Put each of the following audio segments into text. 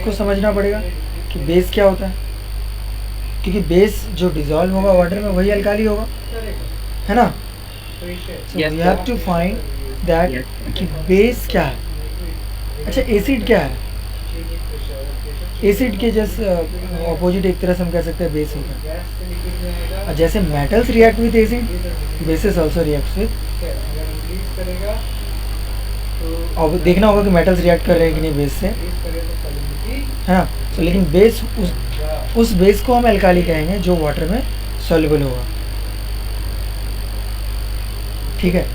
को समझना पड़ेगा कि बेस क्या होता है, क्योंकि बेस जो डिजॉल्व होगा वाटर में वही अल्काली होगा, है ना। So we have to find that कि बेस क्या है। अच्छा, एसिड क्या है? एसिड के जस्ट ऑपोजिट एक तरह से हम कह सकते हैं बेस होता है। और जैसे metals react with acid, basis also reacts with. और देखना होगा कि मेटल्स रिएक्ट कर रहे हैं कि नहीं बेस से, है ना। तो लेकिन बेस उस बेस को हम एल्काली कहेंगे जो वाटर में सॉल्युबल होगा, ठीक है।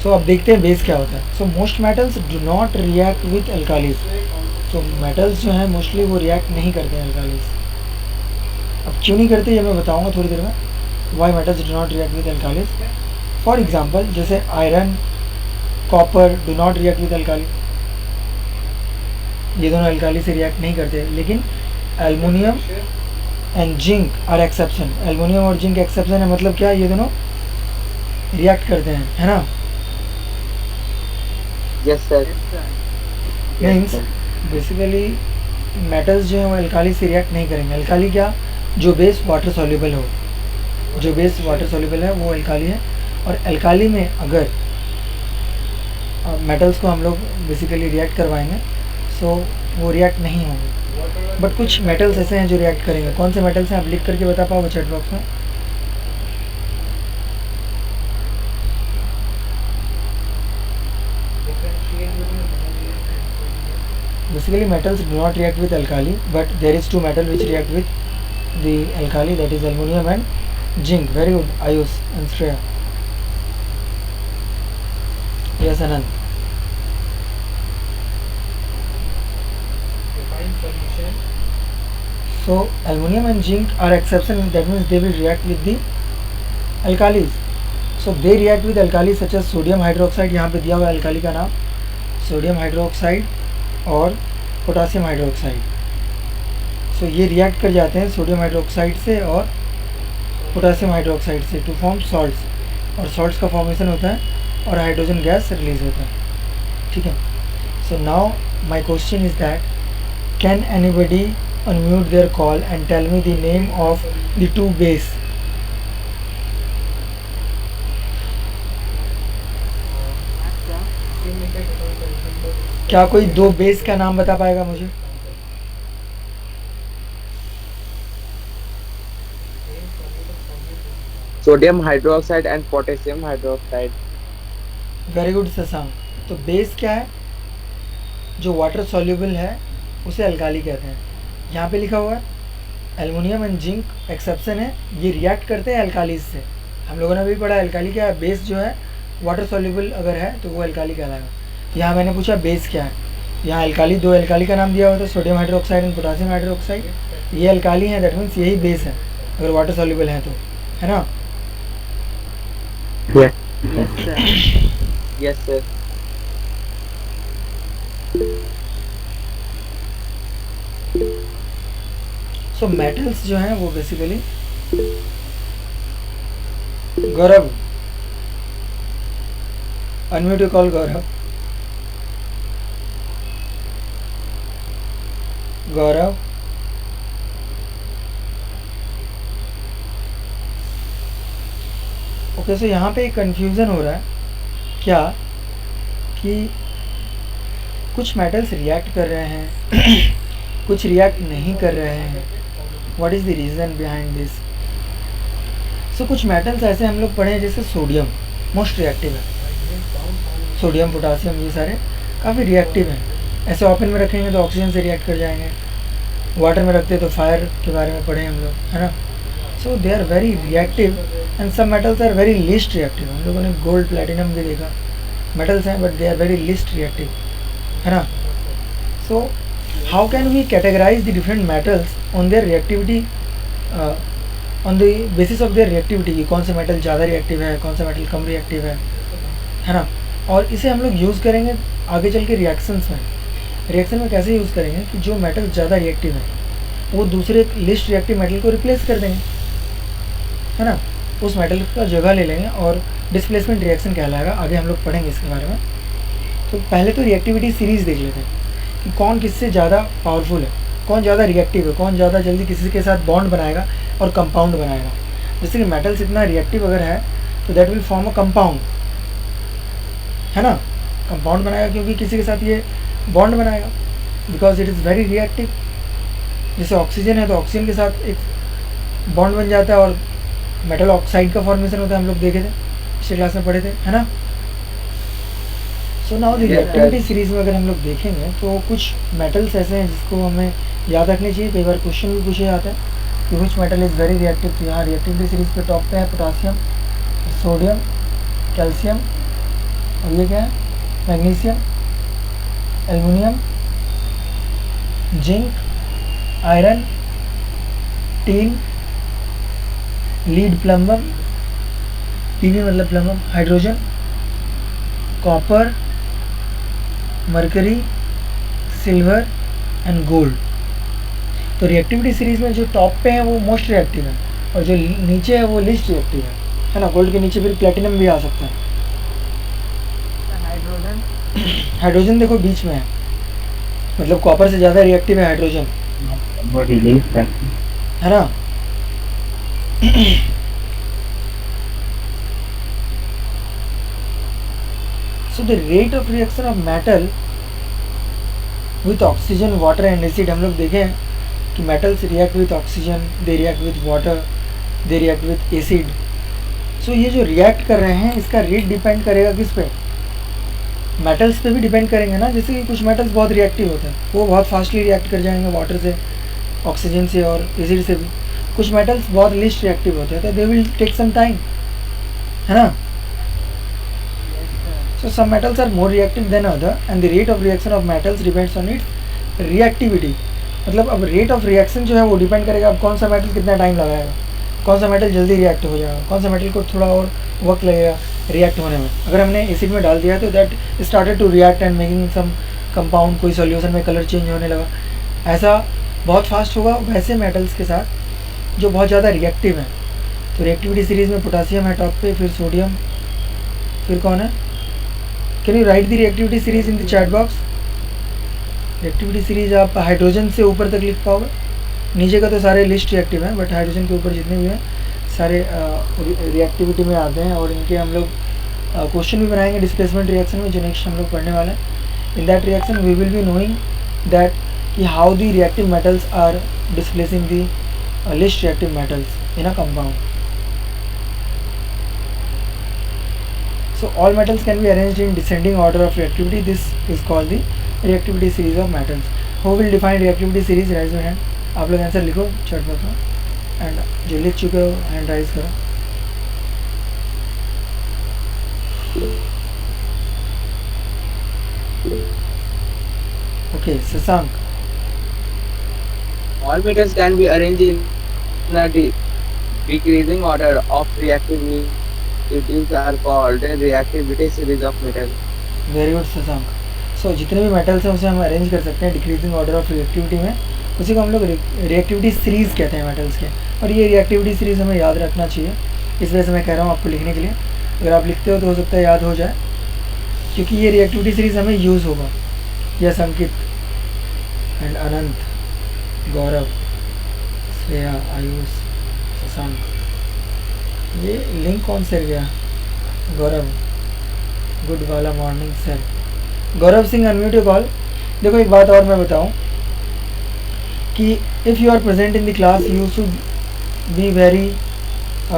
सो अब देखते हैं बेस क्या होता है। So most metals do not react with alkalis. तो मेटल्स जो हैं मोस्टली वो रिएक्ट नहीं करते हैं एल्कालीज। अब क्यों नहीं करते ये मैं बताऊंगा थोड़ी देर में, why metals do not react with alkalis. For example जैसे iron, copper do not react with alkali, ये दोनों एल्काली से रिएक्ट नहीं करते। लेकिन aluminium and zinc are exception. Aluminium और जिंक एक्सेप्शन है, मतलब क्या, ये दोनों रिएक्ट करते हैं, है ना। Yes sir. Means basically metals जो हैं वो एल्काली से रिएक्ट नहीं करेंगे। एल्काली क्या, जो बेस वाटर सॉल्युबल हो, जो बेस वाटर सॉल्युबल है वो एल्काली है। और एल्काली में अगर मेटल्स को हम लोग बेसिकली रिएक्ट करवाएंगे सो वो रिएक्ट नहीं होंगे। बट कुछ मेटल्स ऐसे हैं जो रिएक्ट करेंगे। कौन से मेटल्स हैं आप लिख करके बता पाओगे चैट बॉक्स में? Basically metals do not react with alkali, but there is two metal which react with the alkali, that is aluminum and zinc. Very good, Ayush and Shreya. Yes, Anand. So aluminum and zinc are exception, that means they will react with the alkalis. So they react with alkalis such as sodium hydroxide, यहाँ पे दिया हुआ alkali का नाम sodium hydroxide और potassium hydroxide. सो ये react कर जाते हैं सोडियम हाइड्रोक्साइड से और पोटासियम हाइड्रोक्साइड से टू फॉर्म सॉल्ट्स, और सॉल्ट्स का फॉर्मेशन होता है और हाइड्रोजन गैस रिलीज होता है, ठीक है। So now my question is that can anybody unmute their call and tell me the name of the two base. क्या कोई दो बेस का नाम बता पाएगा मुझे? Sodium hydroxide and potassium hydroxide. Very good Shashank. तो बेस क्या है, जो वाटर सॉल्युबल है उसे अल्काली कहते हैं। यहाँ पे लिखा हुआ है एल्युमिनियम एंड जिंक एक्सेप्शन है, ये रिएक्ट करते हैं अल्कालीज से। हम लोगों ने भी पढ़ा अल्काली क्या है, बेस जो है वाटर सॉल्युबल अगर है तो वो अल्काली कहलाएगा। यहाँ मैंने पूछा बेस क्या है, यहाँ अल्काली, दो अल्काली का नाम दिया हुआ था sodium hydroxide and potassium hydroxide. ये अल्काली है, दैट मीन्स यही बेस है अगर वाटर सॉल्युबल है तो, है ना। Yes sir. सो मेटल्स जो हैं वो बेसिकली, गौरव अनम्यूट कॉल गौरव, गौरव ओके। सो यहाँ पे एक कन्फ्यूज़न हो रहा है क्या कि कुछ मेटल्स रिएक्ट कर रहे हैं कुछ रिएक्ट नहीं कर रहे हैं। What is the reason behind this? So कुछ मेटल्स ऐसे हम लोग पढ़े हैं जैसे सोडियम मोस्ट रिएक्टिव है, सोडियम पोटासियम ये सारे काफ़ी रिएक्टिव हैं। ऐसे ओपन में रखेंगे तो ऑक्सीजन से रिएक्ट कर जाएंगे, वाटर में रखते तो फायर के बारे में पढ़े हम लोग, है ना। So they are very reactive and some metals are very least reactive. हम लोगों ने गोल्ड प्लेटिनम भी देखा, मेटल्स हैं but they are very least reactive, है ना। So how can we categorize the different metals on their reactivity, on the basis of their reactivity कि कौन सा मेटल ज़्यादा रिएक्टिव है, कौन सा मेटल कम रिएक्टिव है ना। और इसे हम लोग यूज़ करेंगे आगे चल के रिएक्शंस में। रिएक्शन में कैसे यूज़ करेंगे कि जो मेटल ज़्यादा रिएक्टिव है वो दूसरे लिस्ट रिएक्टिव मेटल को रिप्लेस कर देंगे, है ना, उस मेटल का जगह ले लेंगे और डिस्प्लेसमेंट रिएक्शन कहलाएगा। आगे हम लोग पढ़ेंगे इसके बारे में। तो पहले तो रिएक्टिविटी सीरीज़ देख लेते हैं कि कौन किससे ज़्यादा पावरफुल है, कौन ज़्यादा रिएक्टिव है, कौन ज़्यादा जल्दी किसी के साथ बॉन्ड बनाएगा और कंपाउंड बनाएगा। जैसे कि मेटल्स इतना रिएक्टिव अगर है तो that will form a compound, है ना, कंपाउंड बनाएगा क्योंकि किसी के साथ ये बॉन्ड बनाएगा, because it is very reactive. जैसे ऑक्सीजन है तो ऑक्सीजन के साथ एक बॉन्ड बन जाता है और मेटल ऑक्साइड का फॉर्मेशन होता है, हम लोग देखे थे, पिछले क्लास में पढ़े थे, है ना। So now the reactivity series में अगर हम लोग देखेंगे तो कुछ मेटल्स ऐसे हैं जिसको हमें याद रखने चाहिए। कई बार क्वेश्चन भी पूछे जाते हैं कि which metal is very reactive. तो यहाँ रिएक्टिविटी सीरीज पे टॉप पे है पोटासियम, सोडियम, कैल्शियम, और ये क्या है, magnesium, aluminium, zinc, iron, tin, lead plumbum, PB मतलब plumbum, hydrogen, copper, mercury, silver and gold. तो रिएक्टिविटी सीरीज में जो टॉप पे है वो मोस्ट रिएक्टिव है और जो नीचे है वो लिस्ट रिएक्टिव है ना। गोल्ड के नीचे फिर प्लेटिनम भी आ सकता है। हाइड्रोजन देखो बीच में है, मतलब कॉपर से ज़्यादा रिएक्टिव है हाइड्रोजन, है ना। So the rate of reaction of metal with oxygen, water and acid, हम लोग देखें कि metals react with oxygen, they react with water, they react with acid. So ये जो react कर रहे हैं इसका rate depend करेगा किस पे, metals पे भी depend करेंगे ना। जैसे कि कुछ metals बहुत reactive होते हैं, वो बहुत fastly react कर जाएंगे water से, oxygen से और acid से भी। कुछ metals बहुत least reactive होते हैं तो they will take some time, है ना। So some metals are more reactive than other and the rate of reaction of metals depends on its reactivity. मतलब अब rate of reaction जो है वो डिपेंड करेगा अब कौन सा मेटल कितना टाइम लगाएगा, कौन सा मेटल जल्दी रिएक्ट हो जाएगा, कौन सा मेटल को थोड़ा और वक्त लगेगा रिएक्ट होने में। अगर हमने एसिड में डाल दिया तो that started to react and making some compound, कोई सॉल्यूशन में कलर चेंज होने लगा, ऐसा बहुत फास्ट होगा। वैसे मेटल्स के साथ जो बहुत ज़्यादा रिएक्टिव हैं, तो रिएक्टिविटी सीरीज़ में पोटासियम है टॉप पे, फिर सोडियम, फिर कौन है, can you right the reactivity series in the chat box. Reactivity series आप हाइड्रोजन से ऊपर तक लिख पाओगे, नीचे का तो सारे लिस्ट रिएक्टिव हैं बट हाइड्रोजन के ऊपर जितने भी हैं सारे रिएक्टिविटी में आते हैं और इनके हम लोग क्वेश्चन भी बनाएंगे डिस्प्लेसमेंट रिएक्शन में, जो नेक्स्ट हम लोग पढ़ने वाले हैं। In that reaction we will be knowing that कि how the reactive metals are displacing the least reactive metals in a compound. So all metals can be arranged in descending order of reactivity. This is called the reactivity series of metals. Who will define reactivity series? Raise your hand. आप लोग answer लिखो chat box में and जो लिख चुके हो hand raise करो। Okay Shashank. All metals can be arranged in a decreasing order of reactivity. It are called reactivity series of metals. Very good Shashank. So जितने भी मेटल्स हैं उसे हम अरेंज कर सकते हैं डिक्रीजिंग ऑर्डर ऑफ रिएक्टिविटी में, उसी को हम लोग रिएक्टिविटी सीरीज़ कहते हैं मेटल्स के। और ये रिएक्टिविटी सीरीज़ हमें याद रखना चाहिए, इस वजह से मैं कह रहा हूँ आपको लिखने के लिए। अगर आप लिखते हो तो हो सकता है याद हो जाए, क्योंकि ये रिएक्टिविटी सीरीज़ हमें यूज़ होगा। Yes Ankit and Anant, Gaurav, Shreya, Ayush, Shashank. ये लिंक कौन से गया, गौरव, गुड वाला morning sir. Gaurav Singh unmute your call. देखो एक बात और मैं बताऊं कि if you are present in the class you should be very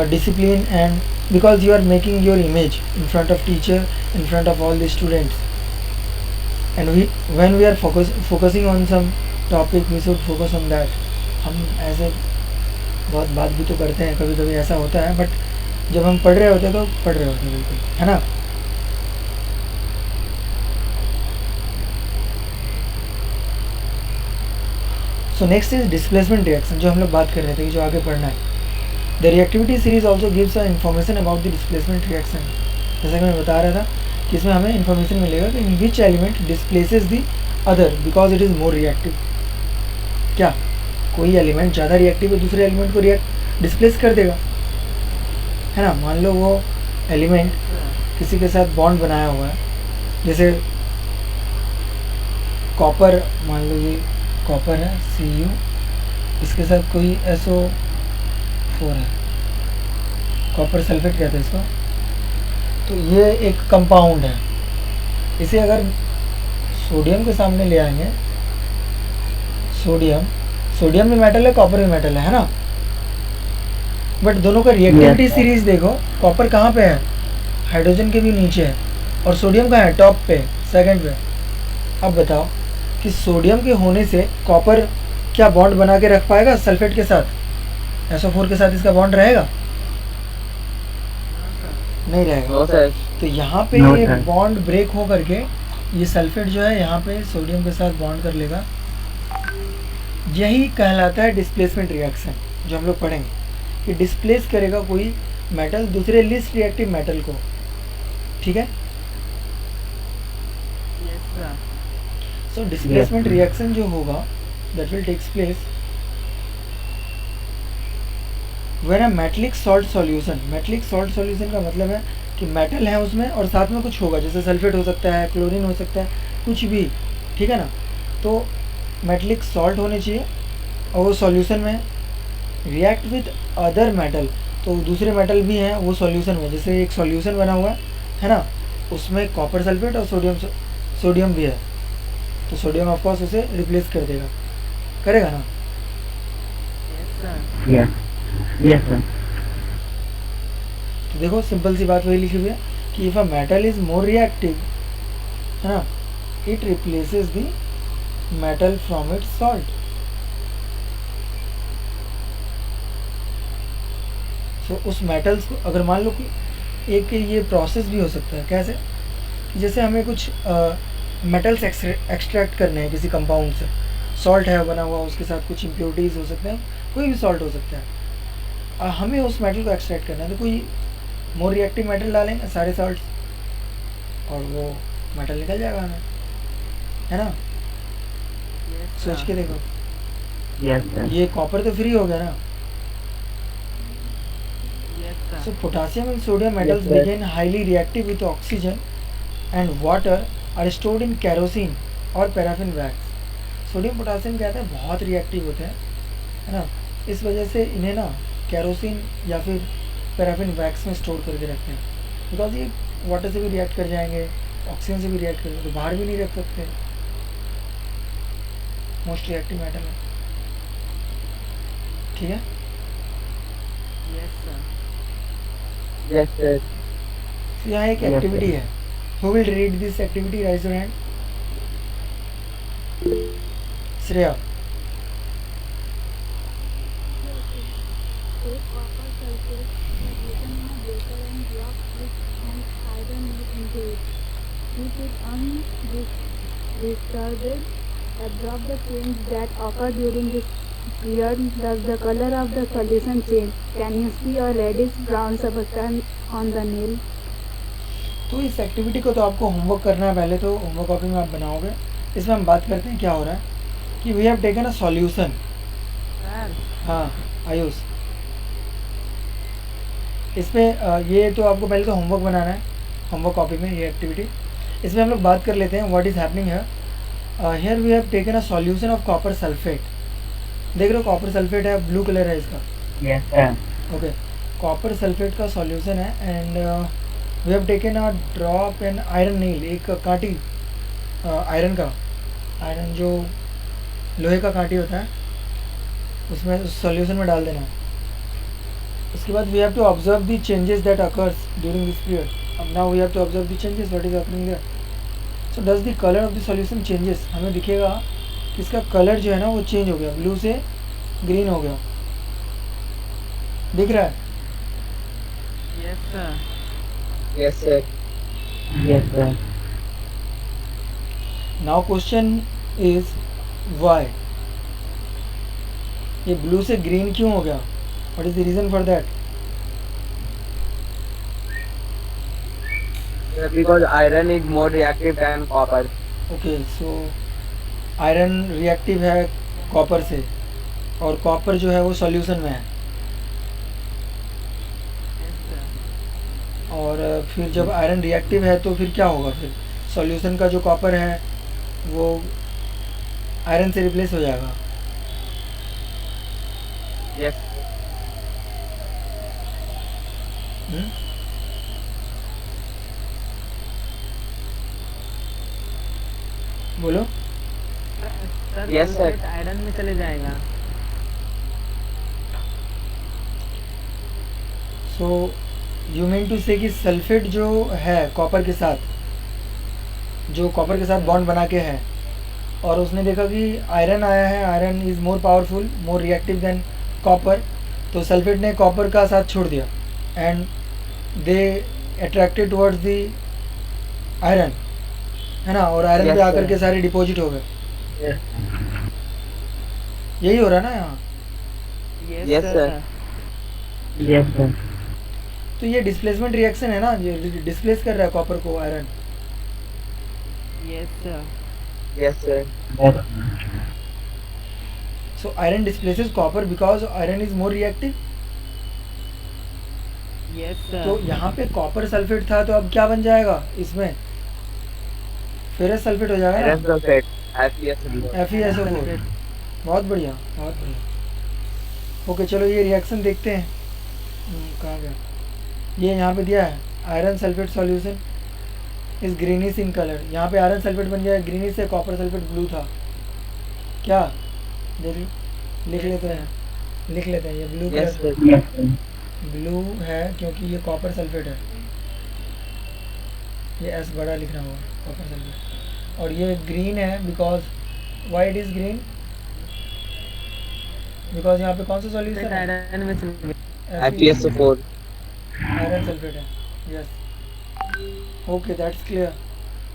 discipline and because you are making your image in front of teacher, in front of all the students and we when we are focusing on some topic we should focus on that. हम ऐसे बहुत बात भी तो करते हैं, कभी कभी ऐसा होता है, बट जब हम पढ़ रहे होते हैं तो पढ़ रहे होते हैं बिल्कुल, है ना। So next is displacement reaction, जो हम लोग बात कर रहे थे कि जो आगे पढ़ना है। The reactivity series also gives a information about the displacement reaction. जैसा कि मैं बता रहा था कि इसमें हमें इन्फॉर्मेशन मिलेगा कि in which element displaces the other because it is more reactive. क्या कोई एलिमेंट ज़्यादा रिएक्टिव है दूसरे एलिमेंट को डिस्प्लेस कर देगा, है ना। मान लो वो एलिमेंट किसी के साथ बॉन्ड बनाया हुआ है, जैसे कॉपर, मान लो ये कॉपर है Cu, इसके साथ कोई SO4 है, कॉपर सल्फेट कहते हैं इसको। तो ये एक कंपाउंड है, इसे अगर सोडियम के सामने ले आएंगे, सोडियम भी मेटल है, कॉपर भी मेटल है ना, बट दोनों का रिएक्टिविटी सीरीज देखो, कॉपर कहाँ पे है, हाइड्रोजन के भी नीचे है, और सोडियम कहाँ है, टॉप पे, सेकंड पे। अब बताओ कि सोडियम के होने से कॉपर क्या बॉन्ड बना के रख पाएगा सल्फेट के साथ, SO4 के साथ इसका बॉन्ड रहेगा, नहीं रहेगा। तो यहाँ पे ये बॉन्ड ब्रेक हो करके ये सल्फेट जो है यहाँ पे सोडियम के साथ बॉन्ड कर लेगा। यही कहलाता है डिस्प्लेसमेंट रिएक्शन, जो हम लोग पढ़ेंगे कि डिस्प्लेस करेगा कोई मेटल दूसरे लिस्ट रिएक्टिव मेटल को, ठीक है। सो डिस्प्लेसमेंट रिएक्शन जो होगा that will takes place when a metallic salt solution, metallic salt solution का मतलब है कि मेटल है उसमें और साथ में कुछ होगा, जैसे सल्फेट हो सकता है, क्लोरीन हो सकता है, कुछ भी, ठीक है ना। तो मेटलिक सॉल्ट होने चाहिए और वो सॉल्यूशन में रिएक्ट विद अदर मेटल, तो दूसरे मेटल भी हैं वो सॉल्यूशन में, जैसे एक सॉल्यूशन बना हुआ है ना, उसमें कॉपर सल्फेट और सोडियम भी है, तो सोडियम ऑफ कोर्स उसे रिप्लेस कर देगा, करेगा ना। Yes sir. तो देखो सिंपल सी बात वही लिखी हुई है कि if a metal is more reactive, है ना, it replaces the metal from its salt. So उस मेटल्स को अगर मान लो कि एक ये प्रोसेस भी हो सकता है, कैसे, जैसे हमें कुछ मेटल्स एक्सट्रैक्ट करने हैं किसी कंपाउंड से, सॉल्ट है बना हुआ, उसके साथ कुछ इम्प्योरिटीज़ हो सकते हैं, कोई भी सॉल्ट हो सकता है, हमें उस मेटल को एक्सट्रैक्ट करना है, तो कोई मोर रिएक्टिव मेटल डालेंगे सारे सॉल्ट्स और वो मेटल निकल जाएगा हमें, है ना। सोच के देखो, ये कॉपर तो फ्री हो गया ना। So potassium and sodium metals begin highly reactive with oxygen and water are stored in kerosene और पैराफिन वैक्स। सोडियम पोटासियम कहते हैं बहुत रिएक्टिव होते हैं, है ना, इस वजह से इन्हें ना केरोसिन या फिर पैराफिन वैक्स में स्टोर करके रखते हैं, बिकॉज ये वाटर से भी रिएक्ट कर जाएंगे, ऑक्सीजन से भी रिएक्ट करेंगे, तो बाहर भी नहीं रख सकते, मोस्ट रिएक्टिव मेटल है, ठीक है। Yes sir. तो यहाँ एक एक्टिविटी है, who will read this activity, rise your hand. Shreya. Absorb the change that occur during this period. Does the color of the solution change? Can you see a reddish brown substance on the nail? तो इस activity को तो आपको homework करना है, पहले तो homework copy में आप बनाओगे। इसमें हम बात करते हैं क्या हो रहा है कि we have taken a solution. हाँ आयुष, इसमें ये तो आपको पहले तो होमवर्क बनाना है, होमवर्क कॉपी में ये एक्टिविटी। इसमें हम लोग बात कर लेते हैं व्हाट इज़ हैपनिंग है। Here we have taken a solution of copper sulphate. देख रहे हो कॉपर सल्फेट है, ब्लू कलर है इसका। Yes sir. Okay, copper sulphate का सॉल्यूशन है and we have taken a drop an iron nail, एक कांटी आयरन का, आयरन जो लोहे का कांटी होता है उसमें उस सॉल्यूशन में डाल देना है। उसके बाद we have to observe the changes that occurs during this period. अब now we have to observe the changes what is happening there. So does the colour of the solution changes, हमें दिखेगा कि इसका कलर जो है ना वो change हो गया, ब्लू से ग्रीन हो गया, दिख रहा है। Yes sir. Yes sir. Yes sir. Now question is why ये ब्लू से ग्रीन क्यों हो गया, what is the reason for that. Because iron is more reactive than copper. Okay, so iron reactive है कॉपर से और कॉपर जो है वो सॉल्यूशन में है, और फिर जब आयरन रिएक्टिव है तो फिर क्या होगा, फिर सॉल्यूशन का जो कॉपर है वो आयरन से रिप्लेस हो जाएगा। Yes. हम्म? बोलो। Sir Yes, sir. Sulphate iron में चले जाएगा। सो यू मीन टू से कि सल्फेट जो है कॉपर के साथ, जो कॉपर के साथ बॉन्ड बना के है, और उसने देखा कि आयरन आया है, iron is more powerful, more reactive than copper, तो सल्फेट ने कॉपर का साथ छोड़ दिया and they attracted towards the iron, है ना, और आयरन Yes, पे आकर sir. के सारे डिपॉजिट हो गए। Yes. यही हो रहा है ना यहाँ। Yes, sir. Yes, sir. तो ये डिस्प्लेसमेंट रिएक्शन है ना, ये डिस्प्लेस कर रहा है कॉपर को iron. Yes, sir. Yes, sir. So iron displaces copper because iron is more reactive. Yes, sir. तो यहाँ पे कॉपर सल्फेट था, तो अब क्या बन जाएगा इसमें, फेरस सल्फेट हो जाएगा Iron ना, sulfate. FeSO4. FeSO4। बहुत बढ़िया, बहुत बढ़िया। ओके चलो ये रिएक्शन देखते हैं। कहाँ गया, ये यहाँ पे दिया है आयरन सल्फेट सॉल्यूशन इस ग्रीनिश इन कलर। यहाँ पे आयरन सल्फेट बन गया, ग्रीनिश से कॉपर सल्फेट ब्लू था क्या, देख लिख लेते हैं, लिख लेते हैं ये blue Yes, colour sir. Blue है क्योंकि ये कॉपर सल्फेट है, ये एस बड़ा लिखना होगा कॉपर सल्फेट। और ये ग्रीन है because why it is green, because यहाँ पे कौन सा सॉल्यूशन है, आयरन में चले गए। FeSO4. आयरन सल्फेट है। Yes okay that's clear.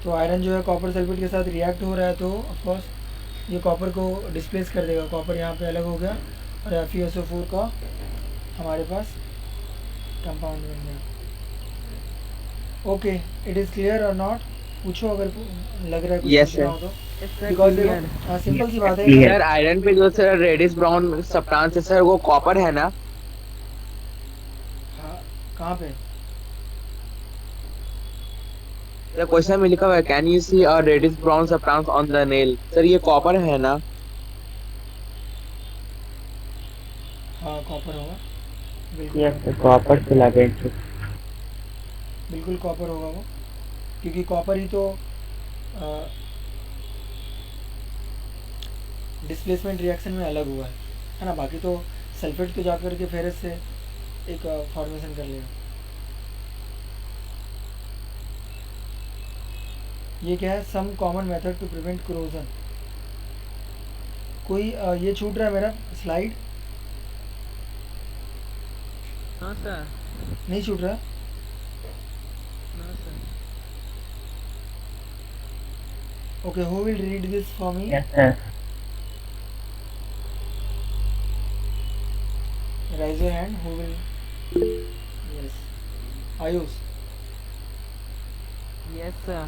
तो आयरन जो है कॉपर सल्फेट के साथ रिएक्ट हो रहा है, तो ऑफकोर्स ये कॉपर को डिस्प्लेस कर देगा, कॉपर यहाँ पे अलग हो गया और FeSO4 का हमारे पास कंपाउंड बन गया। ओके इट इज़ क्लियर और नॉट, पूछो अगर लग रहा है कुछ Yes, पूछना sir. हो तो, Yes, sir. Because Clear. हाँ सिंपल सी बात है। सर आयरन पे जो सर रेडिश ब्राउन सब्सटेंस है सर वो कॉपर है ना? हाँ कहाँ पे, सर क्वेश्चन में लिखा हुआ है can you see a reddish brown substance on the nail, sir ये कॉपर है ना? हाँ कॉपर होगा बिल्कुल। Yes, sir. Copper filament. बिल्कुल कॉपर होगा वो, क्योंकि कॉपर ही तो डिस्प्लेसमेंट रिएक्शन में अलग हुआ है ना, बाकी तो सल्फेट तो जाकर के फेरस से एक फॉर्मेशन कर लेगा। ये क्या है, some common method to prevent corrosion. कोई ये छूट रहा है मेरा स्लाइड, हाँ सर। नहीं छूट रहा, हाँ sir. Okay who will read this for me, Yes, sir. raise your hand who will, yes Ayush। Yes, sir.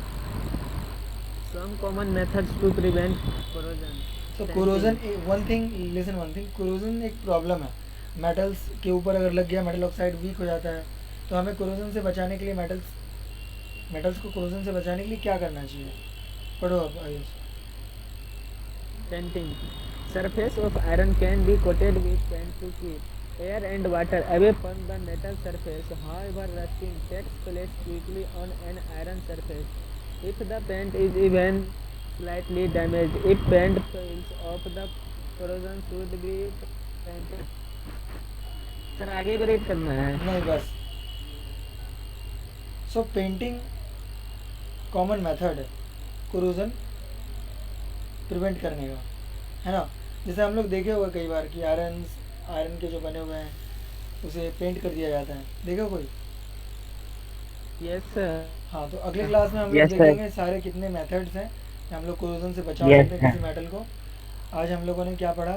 Some common methods to prevent corrosion. तो corrosion one thing, listen one thing, corrosion एक problem है, metals के ऊपर अगर लग गया metal oxide week हो जाता है, तो हमें कोरोजन से बचाने के लिए मेटल्स को कोरोजन से बचाने के लिए क्या करना चाहिए, पढ़ो अब Ayush. Painting. Surface of iron can be coated with paint to keep air and water away from the metal surface. However, rusting takes place quickly on an iron surface. If the paint is even slightly damaged, if paint peels off, the corrosion should be painted. Sir आगे भी red करना है। नहीं बस, सो painting common method है corrosion prevent करने का, है ना। जैसे हम लोग देखे होगा कई बार कि आयरन के जो बने हुए हैं उसे पेंट कर दिया जाता है, देखो कोई। Yes sir. हाँ तो अगले क्लास में हम लोग Yes, sir. देखेंगे सारे कितने मेथड्स हैं कि हम लोग कोरोजन से बचा Yes, सकते हैं sir. किसी मेटल को। आज हम लोगों ने क्या पढ़ा,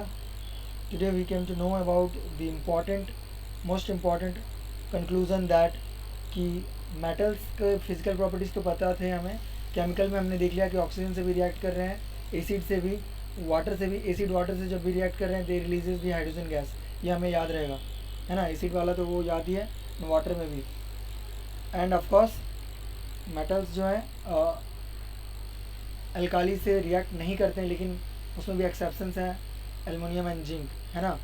today we came to know about the most important conclusion that कि मेटल्स के फिजिकल प्रॉपर्टीज़ तो पता थे हमें, केमिकल में हमने देख लिया कि ऑक्सीजन से भी रिएक्ट कर रहे हैं, एसिड से भी, वाटर से भी, एसिड वाटर से जब भी रिएक्ट कर रहे हैं दे रिलीजेस दी हाइड्रोजन गैस, ये हमें याद रहेगा, है ना। एसिड वाला तो वो याद ही है, वाटर में भी। एंड ऑफ कोर्स मेटल्स जो हैं अल्काली से रिएक्ट नहीं करते हैं, लेकिन उसमें भी एक्सेप्शंस हैं, एल्युमिनियम एंड जिंक, है ना?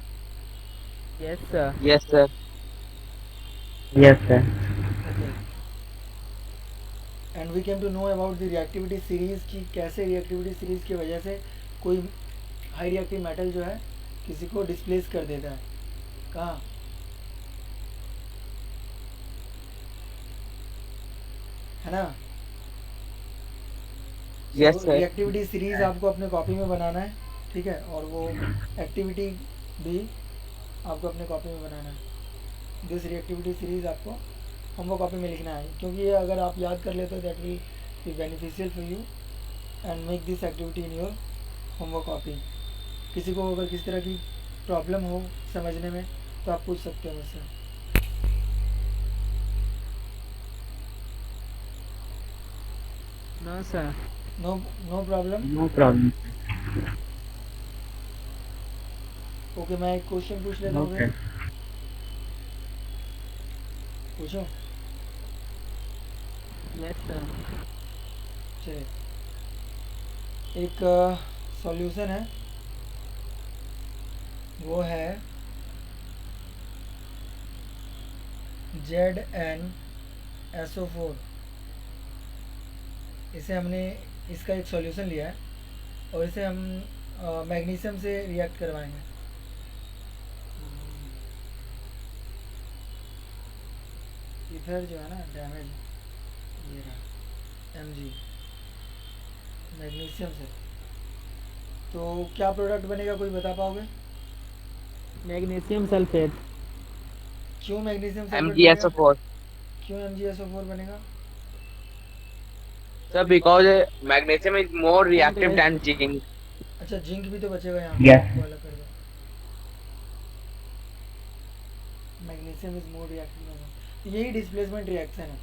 Yes, sir. Yes, sir. Yes, sir. Okay, and we came to know about the reactivity series की कैसे रिएक्टिविटी सीरीज की वजह से कोई हाई रिएक्टिव मेटल जो है किसी को डिस्प्लेस कर देता है। कहाँ? है ना? Yes, sir. रिएक्टिविटी सीरीज आपको अपने कॉपी में बनाना है, ठीक है, और वो एक्टिविटी भी आपको अपने कॉपी में बनाना है। दिस रिएक्टिविटी सीरीज आपको होमवर्क कॉपी में लिखना है, क्योंकि ये अगर आप याद कर लेते हो that will be beneficial for you and make this activity in your homework copy. किसी को अगर किसी तरह की प्रॉब्लम हो समझने में तो आप पूछ सकते हो मुझसे। No, sir. No no problem. No problem. Okay, मैं एक क्वेश्चन पूछ लेता हूँ। Okay. पूछो। Yes, sir. चलिए, एक सॉल्यूशन है, वो है ZnSO4। इसे हमने इसका एक सॉल्यूशन लिया है और इसे हम मैग्नीशियम से रिएक्ट करवाएंगे। इधर जो है ना डैमेज, ये रहा Mg, मैग्नीशियम से। तो क्या प्रोडक्ट बनेगा, कोई बता पाओगे? Magnesium sulfate. क्यों मैग्नीशियम सल्फेट बनेगा? MgSO4. क्यों MgSO4 बनेगा? Sir, because magnesium is more reactive Yes. than zinc. अच्छा, जिंक भी तो बचेगा यहाँ Yes. पे, वो अलग कर दो। मैग्नीशियम इज मोर रिएक्टिव, यही डिस्प्लेसमेंट रिएक्शन है,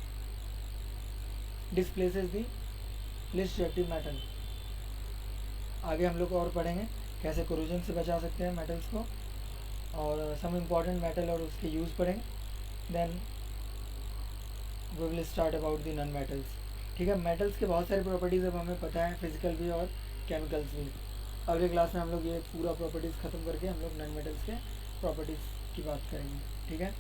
डिस्प्लेसेस दी लिस्ट रिएक्टिव मेटल। आगे हम लोग और पढ़ेंगे कैसे कोरोजन से बचा सकते हैं मेटल्स को, और सम इम्पॉर्टेंट मेटल और उसके यूज़ पढ़ेंगे। Then we will start about the non metals. ठीक है, मेटल्स के बहुत सारी प्रॉपर्टीज़ अब हमें पता है, फिजिकल भी और केमिकल्स भी। अगले क्लास में हम लोग ये पूरा प्रॉपर्टीज़ ख़त्म करके हम लोग नॉन मेटल्स के प्रॉपर्टीज़ की बात करेंगे। ठीक है।